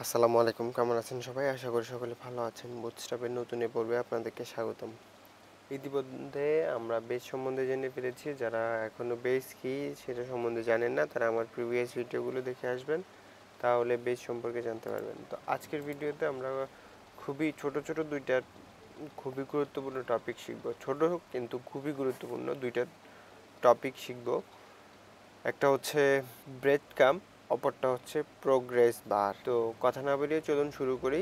আসসালামু আলাইকুম, কেমন আছেন সবাই? আশা করি সকলে ভালো আছেন। বুটস্ট্র্যাপের নতুন পর্বে আপনাদেরকে স্বাগতম। ইতিমধ্যে আমরা বেস সম্বন্ধে জেনে ফেলেছি। যারা এখনও বেস কি সেটা সম্বন্ধে জানেন না, তারা আমার প্রিভিয়াস ভিডিওগুলো দেখে আসবেন, তাহলে বেস সম্পর্কে জানতে পারবেন। তো আজকের ভিডিওতে আমরা খুবই ছোট দুইটা খুবই গুরুত্বপূর্ণ টপিক শিখব। ছোট হোক কিন্তু খুবই গুরুত্বপূর্ণ দুইটা টপিক শিখব। একটা হচ্ছে ব্রেডক্রাম্ব, অপরটা হচ্ছে প্রোগ্রেস বার। তো কথা না বলিয়ে চলুন শুরু করি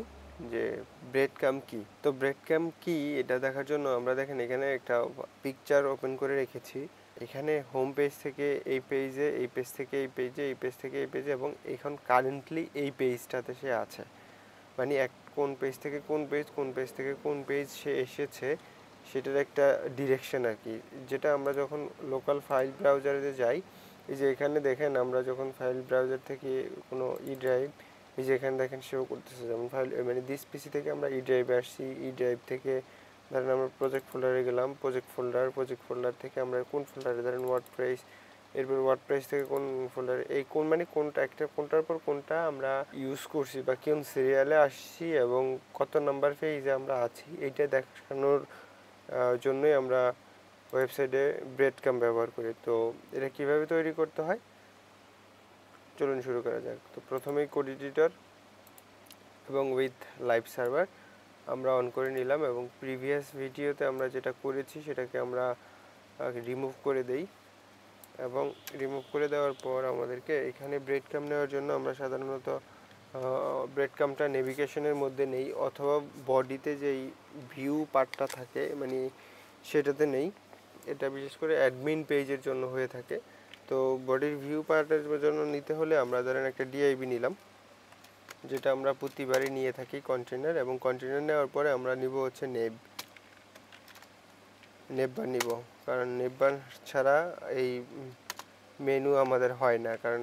যে ব্রেডক্রাম্ব কি। তো ব্রেডক্রাম্ব কি এটা দেখার জন্য আমরা দেখেন এখানে একটা পিকচার ওপেন করে রেখেছি। এখানে হোম পেজ থেকে এই পেজে, এই পেজ থেকে এই পেজে, এই পেজ থেকে এই পেজে, এবং এখন কারেন্টলি এই পেজটাতে সে আছে। মানে কোন পেজ থেকে কোন পেজ, কোন পেজ থেকে কোন পেজ সে এসেছে সেটার একটা ডিরেকশন আর কি, যেটা আমরা যখন লোকাল ফাইল ব্রাউজারে যাই, এই যে এখানে দেখেন আমরা যখন ফাইল ব্রাউজার থেকে কোনো ই ড্রাইভ, এই যে এখানে দেখেন সেও করতেছে, যেমন ফাইল মানে দিস পিসি থেকে আমরা ই ড্রাইভে আসছি, ই ড্রাইভ থেকে ধরেন আমরা প্রজেক্ট ফোল্ডারে গেলাম, প্রজেক্ট ফোল্ডার থেকে আমরা কোন ফোল্ডারে ধরেন ওয়ার্ডপ্রেস, এরপর ওয়ার্ডপ্রেস থেকে কোন ফোল্ডারে, এই কোন মানে কোনটা একটা কোনটার পর কোনটা আমরা ইউজ করছি বা কোন সিরিয়ালে আসছি এবং কত নাম্বার পেজে আমরা আছি, এইটা দেখানোর জন্যই আমরা ওয়েবসাইটে ব্রেডক্রাম্ব ব্যবহার করি। তো এটা কিভাবে তৈরি করতে হয় চলুন শুরু করা যাক। তো প্রথমেই কোড এডিটর এবং উইথ লাইভ সার্ভার আমরা অন করে নিলাম, এবং প্রিভিয়াস ভিডিওতে আমরা যেটা করেছি সেটাকে আমরা রিমুভ করে দেই, এবং রিমুভ করে দেওয়ার পর আমাদেরকে এখানে ব্রেডক্রাম্ব নেওয়ার জন্য আমরা সাধারণত ব্রেডক্রাম্বটা নেভিগেশনের মধ্যে নেই, অথবা বডিতে যেই ভিউ পার্টটা থাকে মানে সেটাতে নেই। এটা বিশেষ করে অ্যাডমিন পেজের জন্য হয়ে থাকে। তো বডির ভিউ পার্টের জন্য নিতে হলে আমরা ধরেন একটা ডিআইবি নিলাম, যেটা আমরা প্রতিবারই নিয়ে থাকি কন্টেনার, এবং কন্টেনার নেওয়ার পরে আমরা নিব হচ্ছে নেববার নিব, কারণ নেববার ছাড়া এই মেনু আমাদের হয় না, কারণ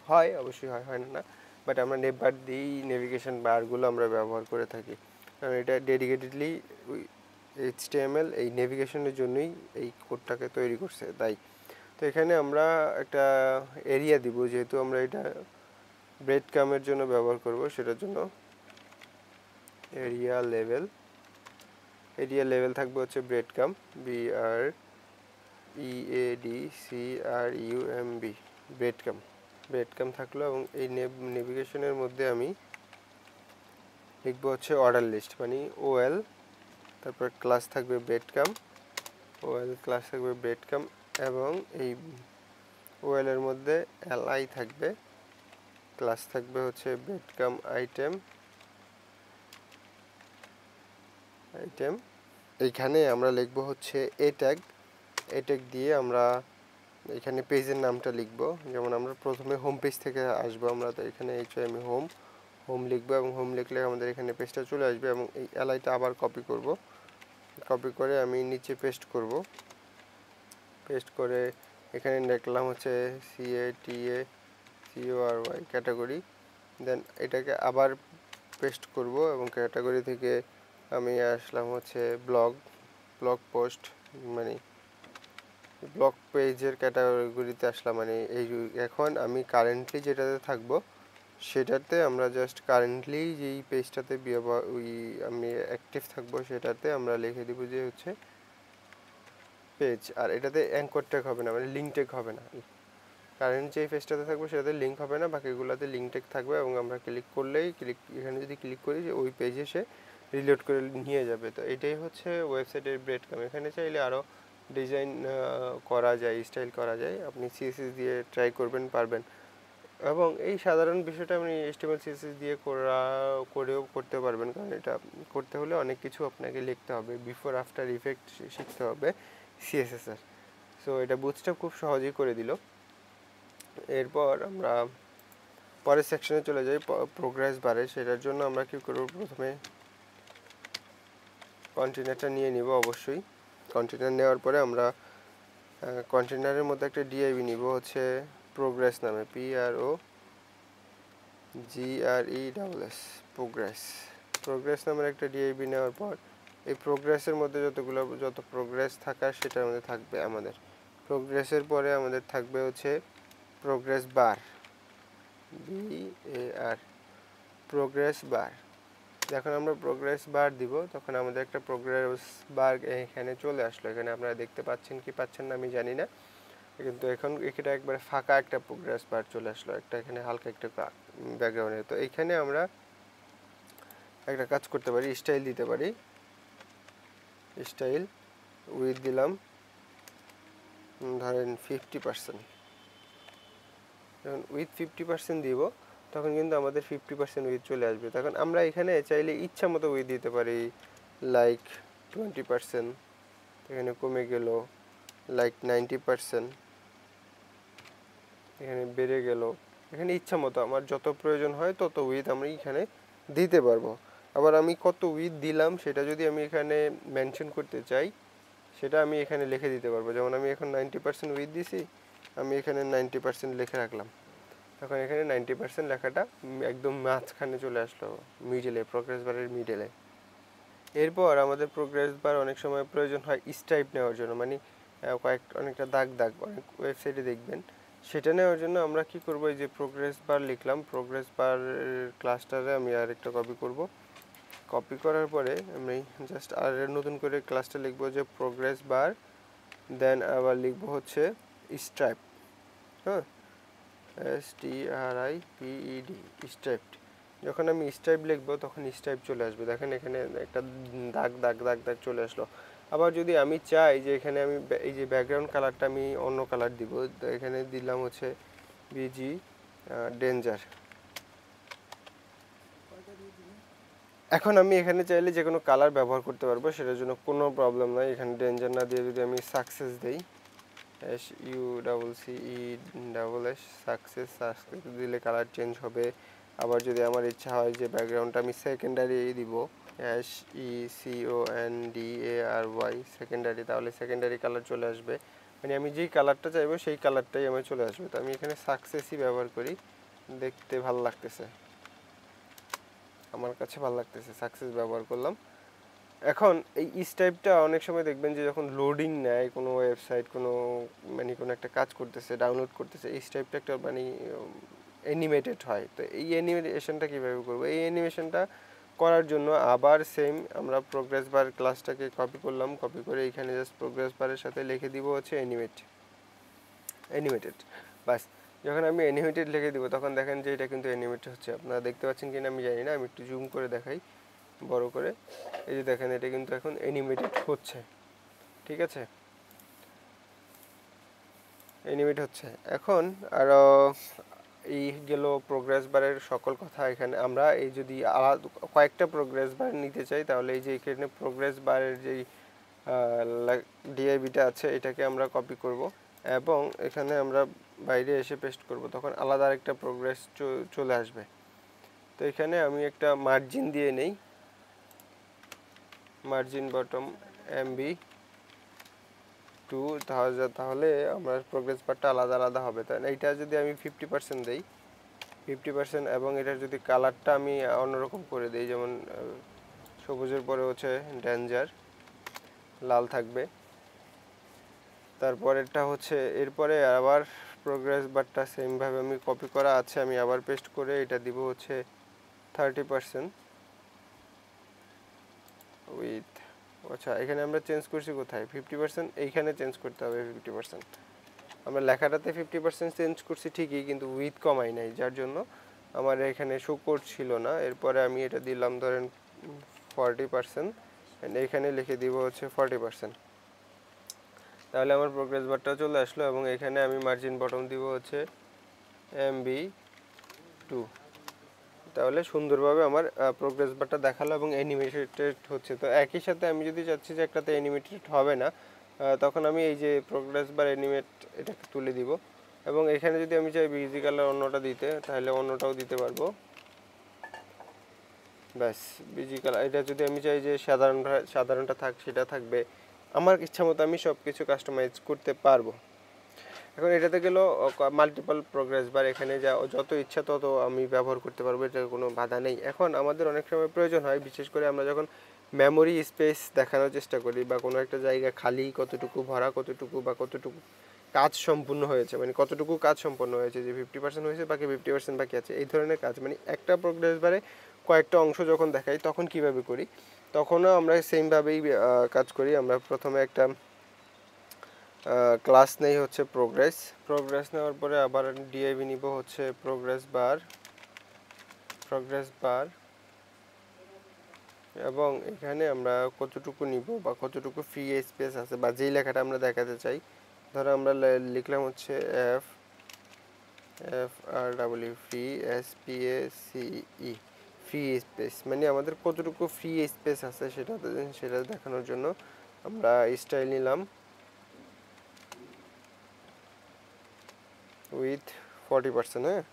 হয় অবশ্যই হয় না, বাট আমরা নেববার দিয়েই নেভিগেশন বারগুলো আমরা ব্যবহার করে থাকি, কারণ এটা ডেডিকেটেডলি HTML এই নেভিগেশনের জন্যই এই কোডটাকে তৈরি করছে তাই। তো এখানে আমরা একটা এরিয়া দিব, যেহেতু আমরা এটা ব্রেডক্রাম্বের জন্য ব্যবহার করব, সেটার জন্য এরিয়া লেভেল থাকবে হচ্ছে ব্রেডক্রাম্ব, BREADCRUMB, ব্রেডক্রাম্ব থাকলো। এবং এই নেভিগেশনের মধ্যে আমি লিখবো হচ্ছে অর্ডার লিস্ট, মানে OL, তারপর ক্লাস থাকবে ব্রেডক্রাম্ব, ক্লাস থাকবে ব্রেডক্রাম্ব, এবং এই OL এর মধ্যে LI থাকবে, ক্লাস থাকবে হচ্ছে ব্রেডক্রাম্ব আইটেম। এইখানে আমরা লিখবো হচ্ছে এ ট্যাগ দিয়ে আমরা এখানে পেজের নামটা লিখবো, যেমন আমরা প্রথমে হোম পেজ থেকে আসবো, আমরা তো এখানে আমি হোম লিখবো, এবং হোম লিখলে আমাদের এখানে পেজটা চলে আসবে, এবং এই LIটা আবার কপি করে আমি নিচে পেস্ট করে এখানে লিখলাম হচ্ছে CATACORY ক্যাটাগরি, দেন এটাকে আবার পেস্ট করব, এবং ক্যাটাগরি থেকে আমি আসলাম হচ্ছে ব্লগ পোস্ট, মানে ব্লগ পেজের ক্যাটাগরিতে আসলাম, মানে এই এখন আমি কারেন্টলি যেটাতে থাকবো সেটাতে আমরা জাস্ট কারেন্টলি যেই পেজটাতে আমি অ্যাক্টিভ থাকবো সেটাতে আমরা লিখে দিব যে হচ্ছে পেজ, আর এটাতে অ্যাঙ্কর ট্যাগ হবে না, মানে লিঙ্ক ট্যাগ হবে না। কারেন্ট যেই পেজটাতে থাকবে সেটাতে লিঙ্ক হবে না, বাকিগুলোতে লিঙ্ক ট্যাগ থাকবে, এবং আমরা এখানে যদি ক্লিক করি যে ওই পেজে সে রিলোড করে নিয়ে যাবে। তো এটাই হচ্ছে ওয়েবসাইটের ব্রেডক্রাম্ব। এখানে চাইলে আরও ডিজাইন করা যায়, স্টাইল করা যায়, আপনি CSS দিয়ে ট্রাই পারবেন, এবং এই সাধারণ বিষয়টা আপনি HTML CSS দিয়ে করেও করতে পারবেন, কারণ এটা করতে হলে অনেক কিছু আপনাকে লিখতে হবে, বিফোর আফটার ইফেক্ট শিখতে হবে CSS এর। সো এটা বুটস্ট্র্যাপ খুব সহজেই করে দিল। এরপর আমরা পরের সেকশনে চলে যাই, প্রোগ্রেস বারে। সেটার জন্য আমরা কী করব, প্রথমে কন্টেনারটা নিয়ে নিব। অবশ্যই কন্টেনার নেওয়ার পরে আমরা কন্টেনারের মধ্যে একটা ডিআইবি নিব হচ্ছে প্রোগ্রেস নামে, PROGRESS, প্রোগ্রেস নামের একটা ডিআইবি নেওয়ার পর এই প্রোগ্রেসের মধ্যে যত প্রোগ্রেস থাকার সেটার মধ্যে থাকবে আমাদের প্রোগ্রেসের পরে আমাদের থাকবে হচ্ছে প্রোগ্রেস বার, BAR, প্রোগ্রেস বার। যখন আমরা প্রোগ্রেস বার দিব তখন আমাদের একটা প্রোগ্রেস বার এখানে চলে আসলো। এখানে আপনারা দেখতে পাচ্ছেন কি পাচ্ছেন না আমি জানি না, কিন্তু এখন এটা একবারে ফাঁকা একটা প্রোগ্রেস বার চলে আসলো, একটা এখানে হালকা একটা ব্যাকগ্রাউন্ডে। তো এইখানে আমরা একটা কাজ করতে পারি, স্টাইল দিতে পারি। স্টাইল উইথ দিলাম ধরেন 50%। যখন উইথ 50% দিব তখন কিন্তু আমাদের 50% উইথ চলে আসবে। তখন আমরা এখানে চাইলে ইচ্ছা মতো উইথ দিতে পারি, লাইক 20%, এখানে কমে গেল, লাইক 90%, এখানে বেড়ে গেল। এখানে ইচ্ছা মতো আমার যত প্রয়োজন হয় তত উইথ আমি এখানে দিতে পারবো। আবার আমি কত উইথ দিলাম সেটা যদি আমি এখানে মেনশন করতে চাই সেটা আমি এখানে লিখে দিতে পারবো। যেমন আমি এখন 90% উইথ দিছি, আমি এখানে 90% লিখে রাখলাম। তখন এখানে 90% লেখাটা একদম মাঝখানে চলে আসলো, মিডলে, প্রোগ্রেস বারের মিডলে। এরপর আমাদের প্রোগ্রেস বার অনেক সময় প্রয়োজন হয় স্টাইপ নেওয়ার জন্য, মানে অনেকটা দাগ দাগ অনেক ওয়েবসাইটে দেখবেন। সেটা নেওয়ার জন্য আমরা কি করব, এই যে প্রোগ্রেস বার লিখলাম, প্রোগ্রেস বার ক্লাসটারে আমি আরেকটা কপি করব। কপি করার পরে আমি জাস্ট আর নতুন করে ক্লাসটা লিখবো যে প্রোগ্রেস বার, দেন আবার লিখবো হচ্ছে স্ট্রাইপ। হ্যাঁ, STRIPED, স্ট্রাইপড। যখন আমি স্ট্রাইপ লিখবো তখন স্ট্রাইপ চলে আসবে। দেখেন এখানে একটা দাগ দাগ দাগ দাগ চলে আসলো। আবার যদি আমি চাই যে এখানে আমি এই যে ব্যাকগ্রাউন্ড কালারটা আমি অন্য কালার দিব, তো এখানে দিলাম হচ্ছে বিজি ডেঞ্জার। এখন আমি এখানে চাইলে যে কোনো কালার ব্যবহার করতে পারবো, সেটার জন্য কোনো প্রবলেম নাই। এখানে ডেঞ্জার না দিয়ে যদি আমি সাকসেস দিই, SUCCESS, সাকসেস, সাকসেস দিলে কালার চেঞ্জ হবে। আবার যদি আমার ইচ্ছা হয় যে ব্যাকগ্রাউন্ডটা আমি সেকেন্ডারি দিব, SECONDARY, সেকেন্ডারি, তাহলে সেকেন্ডারি কালার চলে আসবে। মানে আমি যেই কালারটা চাইবো সেই কালারটাই আমার চলে আসবে। তো আমি এখানে সাকসেসই ব্যবহার করি, দেখতে ভালো লাগতেছে, আমার কাছে ভালো লাগতেছে, সাকসেস ব্যবহার করলাম। এখন এই স্টাইপটা অনেক সময় দেখবেন যে যখন লোডিং নেয় কোনো ওয়েবসাইট, কোনো মানে কোনো একটা কাজ করতেছে, ডাউনলোড করতেছে, এই স্টাইপটা একটা মানে অ্যানিমেটেড হয়। তো এই অ্যানিমেশনটা কীভাবে করবো? এই অ্যানিমেশনটা করার জন্য আবার সেম আমরা প্রোগ্রেস বার ক্লাসটাকে কপি করলাম, কপি করে এইখানে জাস্ট প্রোগ্রেস বারের সাথে লিখে দিব হচ্ছে অ্যানিমেটেড। বাস, যখন আমি অ্যানিমেটেড লিখে দিব তখন দেখেন যে এটা কিন্তু অ্যানিমেটেড হচ্ছে। আপনারা দেখতে পাচ্ছেন কিনা আমি জানি না, আমি একটু জুম করে দেখাই বড় করে। এই যে দেখেন এটা কিন্তু এখন অ্যানিমেটেড হচ্ছে, ঠিক আছে, অ্যানিমেট হচ্ছে এখন। আর এই গেল প্রোগ্রেস বারের সকল কথা। এখানে আমরা এই যদি আলাদা কয়েকটা প্রোগ্রেস বার নিতে চাই তাহলে এই যে এখানে প্রোগ্রেস বারের যেই ডিআইবিটা আছে এটাকে আমরা কপি করব এবং এখানে আমরা বাইরে এসে পেস্ট করব, তখন আলাদা আরেকটা প্রোগ্রেস চলে আসবে। তো এখানে আমি একটা মার্জিন দিয়ে নেই, মার্জিন বটম MB2, তাহলে আমার প্রোগ্রেস বারটা আলাদা আলাদা হবে। তাই এইটা যদি আমি 50% দেই, 50%, এবং এটার যদি কালারটা আমি অন্যরকম করে দিই, যেমন সবুজের পরে হচ্ছে ডেঞ্জার, লাল থাকবে। তারপরেরটা হচ্ছে এরপরে আবার প্রোগ্রেস বারটা সেমভাবে আমি কপি করা আছে, আমি আবার পেস্ট করে এটা দিব হচ্ছে 30% উইথ। আচ্ছা, এখানে আমরা চেঞ্জ করছি কোথায়? 50%, এইখানে চেঞ্জ করতে হবে 50%। আমরা লেখাটাতে 50% চেঞ্জ করছি ঠিকই, কিন্তু উইথ কমাই নাই, যার জন্য আমার এখানে শো করছিল না। এরপরে আমি এটা দিলাম ধরেন 40%, এইখানে লিখে দিব হচ্ছে 40%। তাহলে আমার প্রোগ্রেস বারটা চলে আসলো এবং এখানে আমি মার্জিন বটম দিব হচ্ছে MB2। তাহলে সুন্দরভাবে আমার প্রোগ্রেস বারটা দেখালো এবং অ্যানিমেটেড হচ্ছে। তো একই সাথে আমি যদি চাচ্ছি যে একটাতে অ্যানিমেটেড হবে না, তখন আমি এই যে প্রোগ্রেস বার অ্যানিমেট এটাকে তুলে দিব এবং এখানে যদি আমি চাই বিজি কালার অন্যটা দিতে, তাহলে অন্যটাও দিতে পারবো। ব্যাস, বিজি কালার। এটা যদি আমি চাই যে সাধারণটা থাক, সেটা থাকবে, আমার ইচ্ছা মতো আমি সব কিছু কাস্টমাইজ করতে পারবো। এখন এটাতে গেল মাল্টিপল প্রোগ্রেস বার, এখানে যত ইচ্ছা তত আমি ব্যবহার করতে পারবো, এটার কোনো বাধা নেই। এখন আমাদের অনেক সময় প্রয়োজন হয়, বিশেষ করে আমরা যখন মেমোরি স্পেস দেখানোর চেষ্টা করি বা কোনো একটা জায়গা খালি কতটুকু ভরা কতটুকু বা কতটুকু কাজ সম্পূর্ণ হয়েছে, মানে কতটুকু কাজ সম্পন্ন হয়েছে, যে 50% হয়েছে বাকি 50% বাকি আছে, এই ধরনের কাজ। মানে একটা প্রোগ্রেস বারে কয়েকটা অংশ যখন দেখাই তখন কিভাবে করি, তখনও আমরা সেমভাবেই কাজ করি। আমরা প্রথমে একটা ক্লাস নেই হচ্ছে প্রোগ্রেস নেওয়ার পরে আবার ডিআইভি নিব হচ্ছে প্রোগ্রেস বার, এবং এখানে আমরা কতটুকু নিব বা কতটুকু ফ্রি স্পেস আছে বা যেই লেখাটা আমরা দেখাতে চাই, ধরো আমরা লিখলাম হচ্ছে FRW free SPACE free space, মানে আমাদের কতটুকু ফ্রি স্পেস আছে সেটা দেখানোর জন্য আমরা স্টাইল নিলাম উইথ 40%। হ্যাঁ,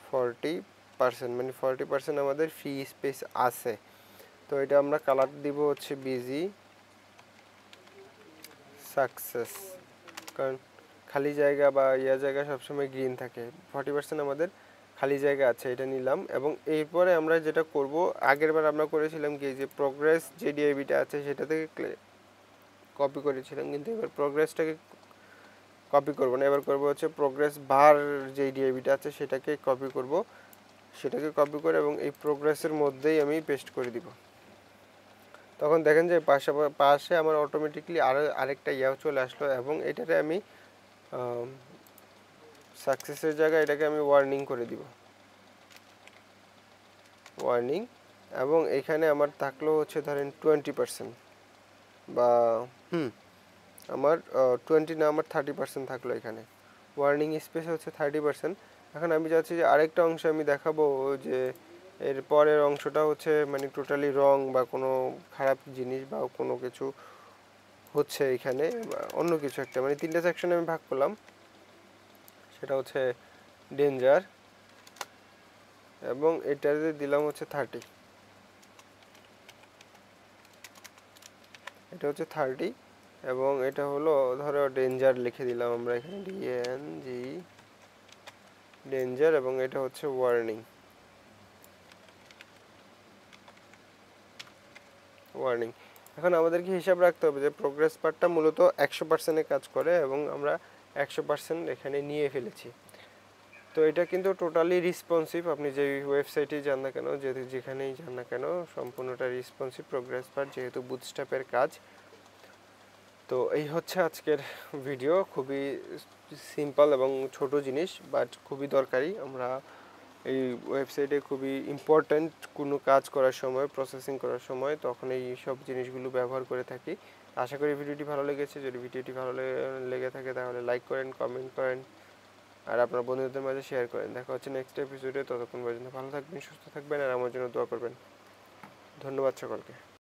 40%, মানে 40% আমাদের ফ্রি স্পেস আছে। তো এটা আমরা কালার দিব হচ্ছে বিজি সাকসেস, কারণ খালি জায়গা বা জায়গা সবসময় গ্রিন থাকে। 40% আমাদের খালি জায়গা আছে, এটা নিলাম। এবং এরপরে আমরা যেটা করব, আগের বার আমরা করেছিলাম কি, যে প্রোগ্রেস যে ডিআইবিটা আছে সেটা থেকে কপি করেছিলাম, কিন্তু এবার প্রোগ্রেসটাকে কপি করব না, এবার করব হচ্ছে প্রোগ্রেস বার যে ডিআইবিটা আছে সেটাকে কপি করে এবং এই প্রোগ্রেসের মধ্যেই আমি পেস্ট করে দিব। তখন দেখেন যে পাশে আমার অটোমেটিকলি আরেকটা ইয়াও চলে আসলো, এবং এটাতে আমি সাকসেসের জায়গায় এটাকে আমি ওয়ার্নিং করে দিব, ওয়ার্নিং। এবং এখানে আমার থাকলো হচ্ছে ধরেন 20%, বা আমার 20 না, আমার 30% থাকলো এখানে। ওয়ার্নিং স্পেস হচ্ছে 30%। এখন আমি চাচ্ছি যে আরেকটা অংশ আমি দেখাবো, যে এর পরের অংশটা হচ্ছে মানে টোটালি রং বা কোনো খারাপ জিনিস বা কোনো কিছু হচ্ছে এখানে, অন্য কিছু একটা, মানে 3টা সেকশনে আমি ভাগ করলাম। সেটা হচ্ছে ডেঞ্জার, এবং এটাতে দিলাম হচ্ছে 30, এটা হচ্ছে 30, এবং এটা হলো ধরো ডেঞ্জার লিখে দিলাম আমরা এখানে DNG ডেঞ্জার, এবং এটা হচ্ছে ওয়ার্নিং। এখন আমাদেরকে হিসাব রাখতে হবে যে প্রোগ্রেস পার্টটা মূলত 100%-এ কাজ করে, এবং আমরা 100% এখানে নিয়ে ফেলেছি। তো এটা কিন্তু টোটালি রেসপন্সিভ, আপনি যে ওয়েবসাইটেই যান না কেন, যেখানেই যান না কেন, সম্পূর্ণটা রেসপন্সিভ প্রোগ্রেস পার্ট, যেহেতু বুটস্ট্র্যাপের কাজ। তো এই হচ্ছে আজকের ভিডিও, খুবই সিম্পল এবং ছোট জিনিস, বাট খুবই দরকারি। আমরা এই ওয়েবসাইটে খুবই ইম্পর্ট্যান্ট কোনো কাজ করার সময়, প্রসেসিং করার সময়, তখন এই সব জিনিসগুলো ব্যবহার করে থাকি। আশা করি ভিডিওটি ভালো লেগেছে। যদি ভিডিওটি ভালো লেগে থাকে তাহলে লাইক করেন, কমেন্ট করেন, আর আপনার বন্ধুদের মাঝে শেয়ার করেন। দেখা হচ্ছে নেক্সট এপিসোডে। ততক্ষণ পর্যন্ত ভালো থাকবেন, সুস্থ থাকবেন, আর আমার জন্য দোয়া করবেন। ধন্যবাদ সকলকে।